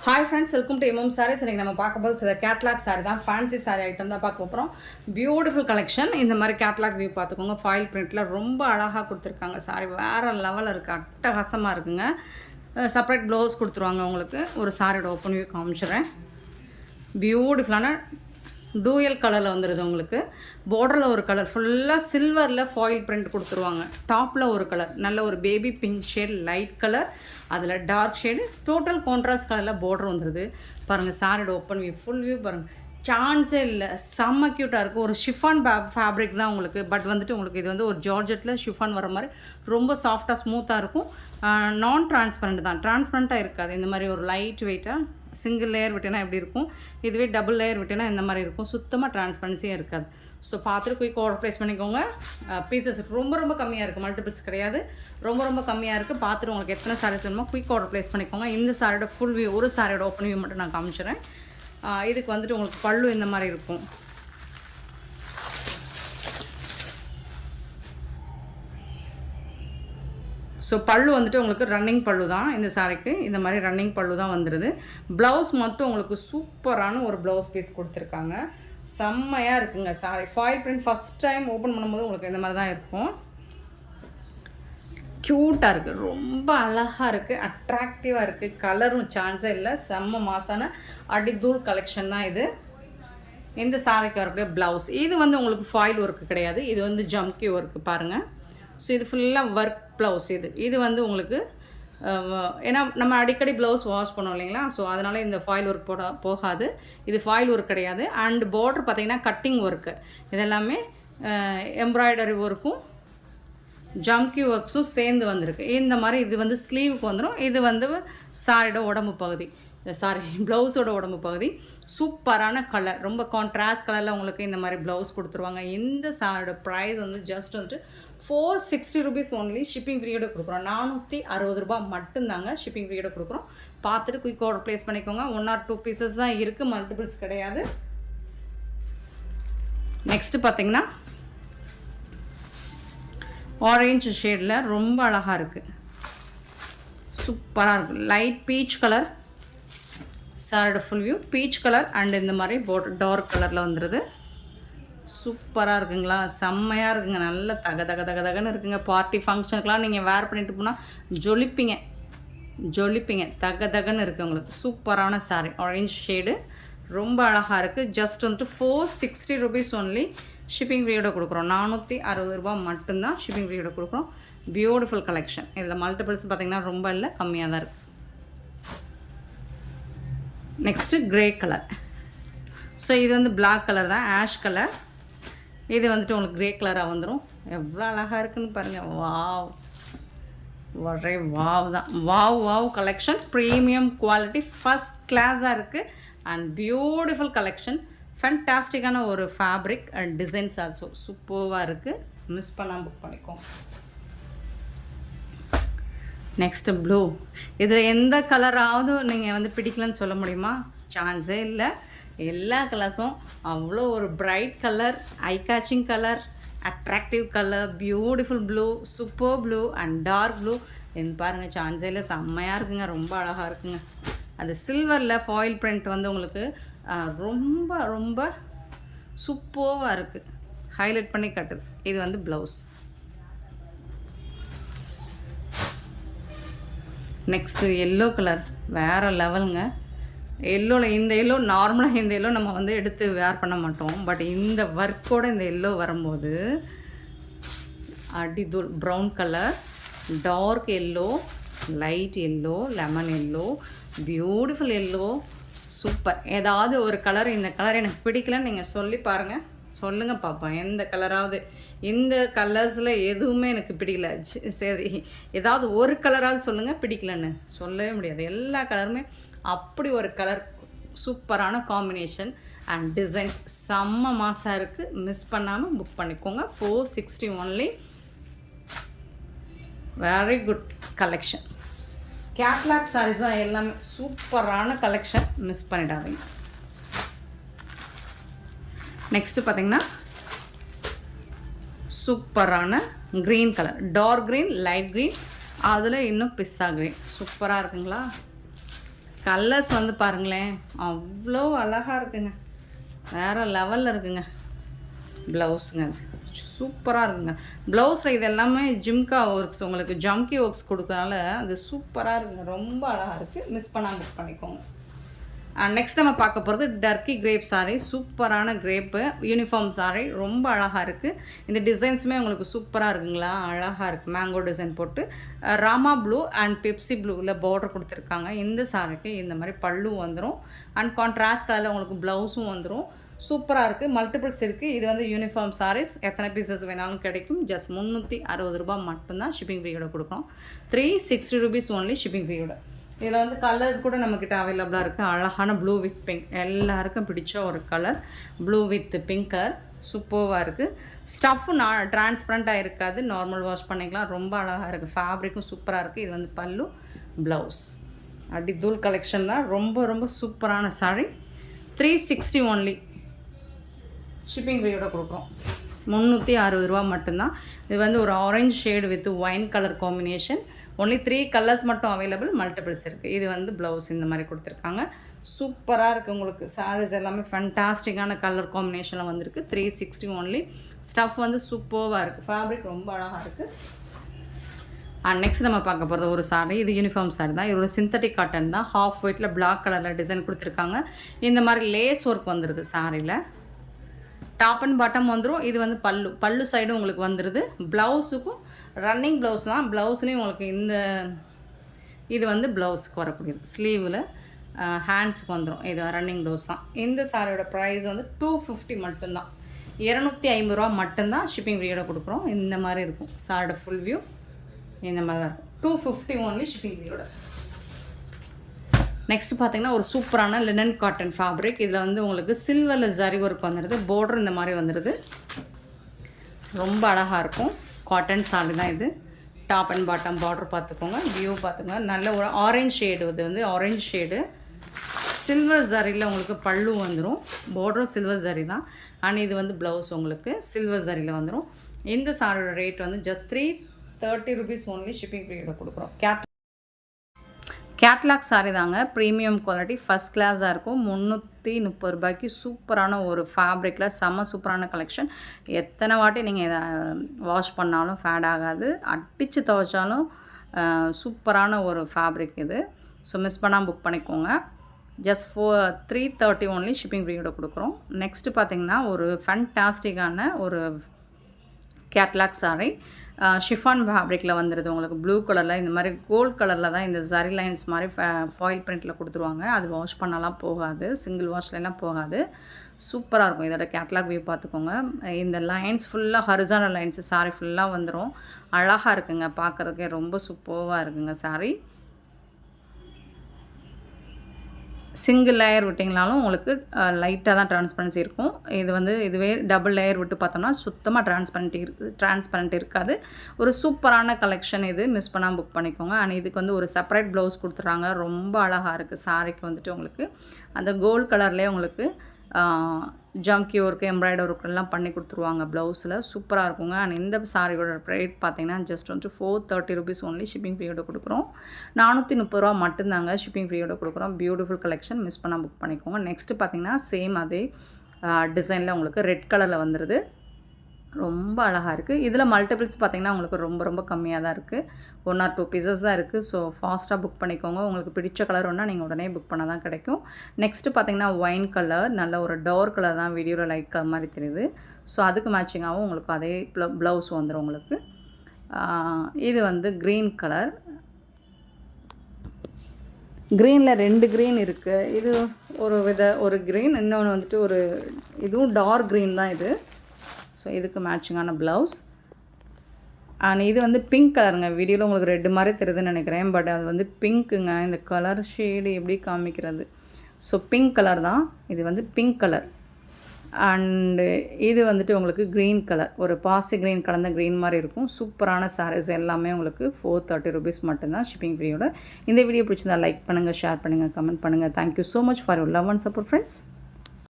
Hi friends, welcome to MM sarees. இன்றைக்கி நம்ம பார்க்கும்போது சில கேட்லாக் சாரி தான், ஃபேன்சி சாரி ஐட்டம் தான் பார்க்க போகிறோம். Beautiful collection. இந்த மாதிரி கேட்லாக் வியூ பார்த்துக்கோங்க. ஃபாயில் பிரிண்ட்டில் ரொம்ப அழகாக கொடுத்துருக்காங்க. சாரி வேறு லெவலில் இருக்குது, அட்டகாசமாக இருக்குங்க. செப்பரேட் ப்ளவுஸ் கொடுத்துருவாங்க உங்களுக்கு. ஒரு சாரியோட ஓப்பன் வியூ காமிச்சிடுறேன். பியூட்டிஃபுல்லான டூயல் கலரில் வந்துடுது உங்களுக்கு. பார்டரில் ஒரு கலர் ஃபுல்லாக சில்வரில் ஃபாயில் பிரிண்ட் கொடுத்துருவாங்க. டாப்பில் ஒரு கலர் நல்ல ஒரு baby pink shade, light colour, அதில் டார்க் ஷேடு, டோட்டல் கான்ட்ராஸ்ட் கலரில் பார்டர் வந்துடுது. பாருங்கள் சாரியோட ஓப்பன் வியூ, ஃபுல் வியூ பாருங்கள். சான்ஸே இல்லை, செம்ம க்யூட்டாக இருக்குது. ஒரு ஷிஃபான் ஃபேப்ரிக் தான் உங்களுக்கு. பட் வந்துட்டு உங்களுக்கு இது வந்து ஒரு ஜார்ஜெட்டில் ஷிஃபான் வர மாதிரி ரொம்ப சாஃப்டாக ஸ்மூத்தாக இருக்கும். நான் டிரான்ஸ்பரண்ட் தான், டிரான்ஸ்பரண்ட்டாக இருக்காது. இந்த மாதிரி ஒரு லைட் வெயிட்டாக சிங்கிள் லேயர் விட்டேன்னா எப்படி இருக்கும், இதுவே டபுள் லேயர் விட்டேன்னா இந்த மாதிரி இருக்கும். சுத்தமாக டிரான்ஸ்பரன்சியாக இருக்காது. ஸோ பார்த்துட்டு குயிக் ஆர்டர் ப்ளேஸ் பண்ணிக்கோங்க. பீசஸ் ரொம்ப கம்மியாக இருக்குது, மல்டிபிள்ஸ் கிடையாது, ரொம்ப கம்மியாக இருக்குது. பார்த்துட்டு உங்களுக்கு எத்தனை சாரீஸ் வேணுமோ குயிக் ஆர்டர் ப்ளேஸ் பண்ணிக்கோங்க. இந்த சாரியோட ஃபுல் வியூ, ஒரு சாரியோட ஓப்பன் வியூ மட்டும் நான் காமிச்சிடுறேன். இதுக்கு வந்துட்டு உங்களுக்கு பல்லு இந்த மாதிரி இருக்கும். ஸோ பல்லு வந்துட்டு உங்களுக்கு ரன்னிங் பல்லு தான். இந்த சாரிக்கு இந்த மாதிரி ரன்னிங் பல்லு தான் வந்துடுது. ப்ளவுஸ் மட்டும் உங்களுக்கு சூப்பரான ஒரு ப்ளவுஸ் பீஸ் கொடுத்துருக்காங்க. செம்மையாக இருக்குங்க sorry. Foil print first time open பண்ணும்போது உங்களுக்கு இந்த மாதிரி தான் இருக்கும். க்யூட்டாக இருக்குது, ரொம்ப அழகாக இருக்குது, அட்ராக்டிவாக இருக்குது. கலரும் சான்ஸே இல்லை, செம்ம மாசான அடிதூள் கலெக்ஷன் தான் இது. இந்த சாரிக்கு வரக்கூடிய ப்ளவுஸ் இது வந்து உங்களுக்கு ஃபாயில் ஒர்க்கு கிடையாது, இது வந்து ஜம்கி ஒர்க்கு பாருங்கள். ஸோ இது ஃபுல்லாக ஒர்க் ப்ளவுஸ். இது வந்து உங்களுக்கு ஏன்னா நம்ம அடிக்கடி ப்ளவுஸ் வாஷ் பண்ணோம் இல்லைங்களா, ஸோ அதனால் இந்த ஃபாயில் ஒர்க் போகாது. இது ஃபாயில் ஒர்க் கிடையாது. அண்ட் பார்டர் பார்த்திங்கன்னா கட்டிங் ஒர்க்கு, இதெல்லாமே எம்ப்ராய்டரி ஒர்க்கும் ஜம்கி ஒர்க்ஸும் சேர்ந்து வந்திருக்கு. இந்த மாதிரி இது வந்து ஸ்லீவுக்கு வந்துடும். இது வந்து சாரியோட உடம்பு பகுதி, ப்ளவுஸோட உடம்பு பகுதி. சூப்பரான கலர், ரொம்ப கான்ட்ராஸ்ட் கலரில் உங்களுக்கு இந்த மாதிரி ப்ளவுஸ் கொடுத்துருவாங்க. இந்த சாரியோட ப்ரைஸ் வந்து ஜஸ்ட் வந்துட்டு 460 rupees ஒன்லி. ஷிப்பிங் ஃப்ரீயோட கொடுக்குறோம். 460 ரூபா மட்டும்தாங்க ஷிப்பிங் ஃப்ரீயோட கொடுக்குறோம். பார்த்துட்டு குயிக் ஆர்டர் ப்ளேஸ் பண்ணிக்கோங்க. 1 or 2 பீசஸ் தான் இருக்குது, மல்டிபிள்ஸ் கிடையாது. நெக்ஸ்ட்டு பார்த்தீங்கன்னா ஆரஞ்சு ஷேடில் ரொம்ப அழகாக இருக்குது, சூப்பராக இருக்குது. லைட் பீச் கலர் சாரோட full view, peach colour and இந்த மாதிரி டார்க் கலரில் வந்துடுது. சூப்பராக இருக்குங்களா, செம்மையாக இருக்குங்க. நல்ல தகன்னு இருக்குங்க. பார்ட்டி ஃபங்க்ஷனுக்கெலாம் நீங்கள் வேர் பண்ணிட்டு போனால் ஜொலிப்பீங்க. தகன்னு இருக்குது உங்களுக்கு. சூப்பரான சாரீ, ஆரஞ்சு ஷேடு, ரொம்ப அழகாக இருக்குது. ஜஸ்ட் வந்துட்டு 460 rupees ஒன்லி. ஷிப்பிங் ஃப்ரீயோட கொடுக்குறோம். 460 ரூபா மட்டும்தான் ஷிப்பிங் ஃப்ரீயோட கொடுக்குறோம். Beautiful collection. இதில் மல்டிபிள்ஸ் பார்த்திங்கன்னா ரொம்ப இல்லை, கம்மியாக தான் இருக்குது. Next grey colour. ஸோ இது வந்து பிளாக் கலர் தான், ஆஷ் கலர். இது வந்துட்டு உங்களுக்கு க்ரே கலராக வந்துடும். எவ்வளோ அழகாக இருக்குன்னு பாருங்கள். வாவ், ஒரே வாவ் தான். Wow collection. Premium quality, first கிளாஸாக இருக்குது. And beautiful collection. ஃபேன்டாஸ்டிக்கான ஒரு ஃபேப்ரிக் அண்ட் டிசைன்ஸ் ஆல்சோ சூப்பராக இருக்குது. மிஸ் பண்ணாமல் புக் பண்ணிக்கோங்க. Next blue. இதில் எந்த கலராவது நீங்கள் வந்து பிடிக்கலன்னு சொல்ல முடியுமா? சான்ஸே இல்லை. எல்லா கலர்ஸும் அவ்வளோ ஒரு bright colour, eye catching colour, attractive colour, beautiful blue, super blue and dark blue. இது பாருங்கள், சான்ஸே இல்லை, செம்மையாக இருக்குங்க, ரொம்ப அழகாக இருக்குங்க. அது சில்வரில் ஃபாயில் பிரிண்ட் வந்து உங்களுக்கு ரொம்ப சூப்பராக இருக்குது, ஹைலைட் பண்ணி கட்டுது. இது வந்து ப்ளவுஸ். நெக்ஸ்ட்டு எல்லோ கலர், வேறு லெவலுங்க. எல்லோவில் இந்த எல்லோ நார்மலாக இந்த எல்லோ நம்ம வந்து எடுத்து வேர் பண்ண மாட்டோம். பட் இந்த ஒர்க்கோடு இந்த எல்லோ வரும்போது அடிதூள். Brown colour, dark yellow, light yellow, lemon yellow, beautiful yellow, super. ஏதாவது ஒரு கலர், இந்த கலர் எனக்கு பிடிக்கலன்னு நீங்கள் சொல்லி பாருங்கள், சொல்லுங்கள் பார்ப்போம். எந்த கலராவது, இந்த கலர்ஸில் எதுவுமே எனக்கு பிடிக்கல, சரி ஏதாவது ஒரு கலராவது சொல்லுங்கள் பிடிக்கலன்னு. சொல்லவே முடியாது. எல்லா கலருமே அப்படி ஒரு கலர், சூப்பரான காம்பினேஷன் அண்ட் டிசைன்ஸ் செம்ம மாசாக இருக்குது. மிஸ் பண்ணாமல் புக் பண்ணிக்கோங்க. 460 only. Very good collection. Catalogue sarees தான் எல்லாமே, சூப்பரான கலெக்ஷன், மிஸ் பண்ணிடாதீங்க. நெக்ஸ்ட்டு பார்த்திங்கன்னா சூப்பரான green colour, dark green, light green, அதில் இன்னும் பிஸ்தா க்ரீன். சூப்பராக இருக்குங்களா? கலர்ஸ் வந்து பாருங்களேன், அவ்வளோ அழகாக இருக்குங்க. வேறு லெவலில் இருக்குங்க. ப்ளவுஸுங்க சூப்பராக இருக்குங்க. ப்ளவுஸில் இது எல்லாமே ஜிம்கா ஒர்க்ஸ், உங்களுக்கு ஜம்கி ஒர்க்ஸ் கொடுத்தனால அது சூப்பராக இருக்குங்க. ரொம்ப அழகாக இருக்குது. மிஸ் பண்ணாமல் புக் பண்ணிக்கோங்க. நெக்ஸ்ட் நம்ம பார்க்க போகிறது டர்க்கி கிரேப் சாரீ. சூப்பரான கிரேப்பு யூனிஃபார்ம் சாரீ, ரொம்ப அழகாக இருக்குது. இந்த டிசைன்ஸுமே உங்களுக்கு சூப்பராக இருக்குங்களா, அழகாக இருக்குது. மேங்கோ டிசைன் போட்டு ராமா ப்ளூ அண்ட் பெப்சி ப்ளூவில் பார்டர் கொடுத்துருக்காங்க. இந்த சாரிக்கு இந்த மாதிரி பல்லு வந்துடும் அண்ட் கான்ட்ராஸ்ட் கலரில் உங்களுக்கு ப்ளவுஸும் வந்துடும். சூப்பராக இருக்குது. மல்டிபிள்ஸ் இருக்குது. இது வந்து யூனிஃபார்ம் சாரீஸ், எத்தனை பீசஸ் வேணாலும் கிடைக்கும். ஜஸ்ட் 360 ரூபா மட்டும்தான் ஷிப்பிங் ஃப்ரீயோட கொடுக்குறோம். 360 rupees ஒன்லி ஷிப்பிங் ஃப்ரீயோட. இதில் வந்து கலர்ஸ் கூட நம்மக்கிட்ட அவைலபிளாக இருக்குது. அழகான ப்ளூ வித் பிங்க், எல்லாருக்கும் பிடிச்ச ஒரு colour. Blue with pink colour சூப்பராக இருக்குது. ஸ்டஃப்பு டிரான்ஸ்பரண்ட்டாக இருக்காது, நார்மல் வாஷ் பண்ணிக்கலாம். ரொம்ப அழகாக இருக்குது. ஃபேப்ரிக்கும் சூப்பராக இருக்குது. இது வந்து பல்லு, ப்ளவுஸ். அப்படி தூள் கலெக்ஷன் தான். ரொம்ப ரொம்ப சூப்பரான சாரீ. 360 ஒன்லி ஷிப்பிங் ஃப்ரீயோட கொடுக்குறோம். 360 ரூபா மட்டும்தான். இது வந்து ஒரு orange shade with wine colour combination. Only 3 colours மட்டும் அவைலபிள், மல்டிபிள்ஸ் இருக்குது. இது வந்து ப்ளவுஸ் இந்த மாதிரி கொடுத்துருக்காங்க. சூப்பராக இருக்குது. உங்களுக்கு சாரீஸ் எல்லாமே ஃபண்டாஸ்டிக்கான கலர் காம்பினேஷனில் வந்திருக்கு. 360 ஒன்லி. ஸ்டஃப் வந்து சூப்பராக இருக்குது. ஃபேப்ரிக் ரொம்ப அழகாக இருக்குது. நெக்ஸ்ட் நம்ம பார்க்க போகிறது ஒரு சாரீ. இது யூனிஃபார்ம் சாரீ தான். இது ஒரு சிந்தட்டிக் காட்டன் தான். ஹாஃப் ஒயிட்டில் பிளாக் கலரில் டிசைன் கொடுத்துருக்காங்க. இந்த மாதிரி லேஸ் ஒர்க் வந்துடுது சாரியில். டாப் அண்ட் பாட்டம் வந்துடும். இது வந்து பல்லு சைடும் உங்களுக்கு வந்துடுது. ப்ளவுஸுக்கும் ரன்னிங் ப்ளவுஸ் தான். ப்ளவுஸ்லேயும் உங்களுக்கு இது வந்து ப்ளவுஸுக்கு வரக்கூடியது. ஸ்லீவில் ஹேண்ட்ஸுக்கு வந்துடும். இது ரன்னிங் ப்ளவுஸ் தான். இந்த சாரியோட ப்ரைஸ் வந்து 250 மட்டும்தான். 250 ரூபா மட்டும்தான் ஷிப்பிங் ஃப்ரீயோட கொடுக்குறோம். இந்த மாதிரி இருக்கும் சாரியோட ஃபுல் வியூ. இந்த மாதிரி தான் இருக்கும். 250 ஒன்லி ஷிப்பிங் ஃப்ரீயோட. நெக்ஸ்ட் பார்த்திங்கன்னா ஒரு சூப்பரான லினன் காட்டன் ஃபேப்ரிக். இதில் வந்து உங்களுக்கு சில்வரில் ஜரி ஒர்க் வந்துடுது. பார்டர் இந்த மாதிரி வந்துடுது. ரொம்ப அழகாக இருக்கும். காட்டன் சாரி தான் இது. டாப் அண்ட் பாட்டம் பார்டர் பார்த்துக்கோங்க. வியூ பார்த்துக்கோங்க. நல்ல ஒரு ஆரஞ்ச் ஷேடு. இது வந்து ஆரஞ்ச் ஷேடு. சில்வர் ஜரியில் உங்களுக்கு பல்லு வந்துடும். பார்டரும் சில்வர் ஜரி தான். ஆனால் இது வந்து ப்ளவுஸ் உங்களுக்கு சில்வர் ஜரியில் வந்துடும். இந்த சாரியோட ரேட் வந்து ஜஸ்ட் 330 rupees ஒன்லி ஷிப்பிங் ஃப்ரீயோட கொடுக்குறோம். கேட்லாக் சாரி தாங்க. ப்ரீமியம் குவாலிட்டி, ஃபஸ்ட் கிளாஸாக இருக்கும். 330 ரூபாய்க்கு சூப்பரான ஒரு ஃபேப்ரிக்கில் செம்ம சூப்பரான கலெக்ஷன். எத்தனை வாட்டி நீங்கள் இதை வாஷ் பண்ணாலும் ஃபேட் ஆகாது. அடித்து துவைச்சாலும் சூப்பரான ஒரு ஃபேப்ரிக் இது. ஸோ மிஸ் பண்ணாமல் புக் பண்ணிக்கோங்க. ஜஸ்ட் 330 ஒன்லி ஷிப்பிங் ஃப்ரீயோட கொடுக்குறோம். நெக்ஸ்ட்டு பார்த்திங்கன்னா ஒரு ஃபேண்டாஸ்டிக்கான ஒரு கேட்லாக் சாரி. ஷிஃபான் ஃபேப்ரிக்கில் வந்துடுது. உங்களுக்கு ப்ளூ கலரில் இந்த மாதிரி கோல்ட் கலரில் தான் இந்த ஜரி லைன்ஸ் மாதிரி ஃபாயில் பிரிண்ட்டில் கொடுத்துருவாங்க. அது வாஷ் பண்ணலாம் போகாது, சிங்கிள் வாஷ்லாம் போகாது. சூப்பராக இருக்கும். இதோட கேட்லாக் வியூ பார்த்துக்கோங்க. இந்த லைன்ஸ் ஃபுல்லாக ஹரிசானல் லைன்ஸ் சாரி ஃபுல்லாக வந்துடும். அழகாக இருக்குங்க, பார்க்குறதுக்கே ரொம்ப சூப்பராக இருக்குங்க சாரி. சிங்கிள் லேயர் விட்டிங்கனாலும் உங்களுக்கு லைட்டாக தான் டிரான்ஸ்பரன்சி இருக்கும். இது வந்து இதுவே டபுள் லேயர் விட்டு பார்த்தோம்னா சுத்தமாக டிரான்ஸ்பரண்ட் இருக்காது. ஒரு சூப்பரான கலெக்ஷன் இது. மிஸ் பண்ணாமல் புக் பண்ணிக்கோங்க. அண்ட் இதுக்கு வந்து ஒரு செப்பரேட் ப்ளவுஸ் கொடுத்துட்றாங்க. ரொம்ப அழகாக இருக்குது. சாரிக்கு வந்துட்டு உங்களுக்கு அந்த கோல்ட் கலர்லேயே உங்களுக்கு ஜம்கி ஒர்க்கு, எம்ப்ராய்டரி ஒர்க்கெல்லாம் பண்ணி கொடுத்துருவாங்க ப்ளவுஸில். சூப்பராக இருக்குங்க. அண்ட் இந்த சாரியோட ரேட் பார்த்தீங்கன்னா ஜஸ்ட் வந்து 430 rupees ஒன்லி ஷிப்பிங் ஃப்ரீயோட கொடுக்குறோம். 430 ரூபா மட்டும்தாங்க ஷிப்பிங் ஃப்ரீயோட கொடுக்குறோம். பியூட்டிஃபுல் கலெக்ஷன், மிஸ் பண்ணால் புக் பண்ணிக்கோங்க. நெக்ஸ்ட்டு பார்த்தீங்கன்னா சேம் அதே டிசைனில் உங்களுக்கு ரெட் கலரில் வந்துடுது. ரொம்ப அழகாக இருக்குது. இதில் மல்டிபிள்ஸ் பார்த்திங்கன்னா உங்களுக்கு ரொம்ப ரொம்ப கம்மியாக தான் இருக்குது. 1 or 2 பீசஸ் தான் இருக்குது. ஸோ ஃபாஸ்ட்டாக புக் பண்ணிக்கோங்க. உங்களுக்கு பிடிச்ச கலர் ஒன்றா நீங்கள் உடனே புக் பண்ண தான் கிடைக்கும். நெக்ஸ்ட்டு பார்த்திங்கன்னா ஒயின் கலர், நல்ல ஒரு டார்க் கலர் தான், வீடியோவில் லைட் கலர் மாதிரி தெரியுது. ஸோ அதுக்கு மேட்சிங்காகவும் உங்களுக்கு அதே ப்ளவுஸ் வந்துடும் உங்களுக்கு. இது வந்து க்ரீன் கலர். க்ரீனில் 2 க்ரீன் இருக்குது. இது ஒரு க்ரீன், இன்னொன்று வந்துட்டு ஒரு இதுவும் டார்க் க்ரீன் தான் இது. ஸோ இதுக்கு மேட்சிங்கான ப்ளவுஸ். அண்ட் இது வந்து பிங்க் கலருங்க. வீடியோவில் உங்களுக்கு ரெட்டு மாதிரி தெரியுதுன்னு நினைக்கிறேன். பட் அது வந்து பிங்க்குங்க. இந்த கலர் ஷேடு எப்படி காமிக்கிறது. ஸோ பிங்க் கலர் தான். இது வந்து பிங்க் கலர். அண்டு இது வந்துட்டு உங்களுக்கு க்ரீன் கலர், ஒரு பாசி க்ரீன் கலந்த க்ரீன் மாதிரி இருக்கும். சூப்பரான சாரீஸ் எல்லாமே உங்களுக்கு 430 rupees மட்டும்தான் ஷிப்பிங் ஃப்ரீயோட. இந்த வீடியோ பிடிச்சிருந்தா லைக் பண்ணுங்கள், ஷேர் பண்ணுங்கள், கமெண்ட் பண்ணுங்கள். Thank you so much for your love and support friends.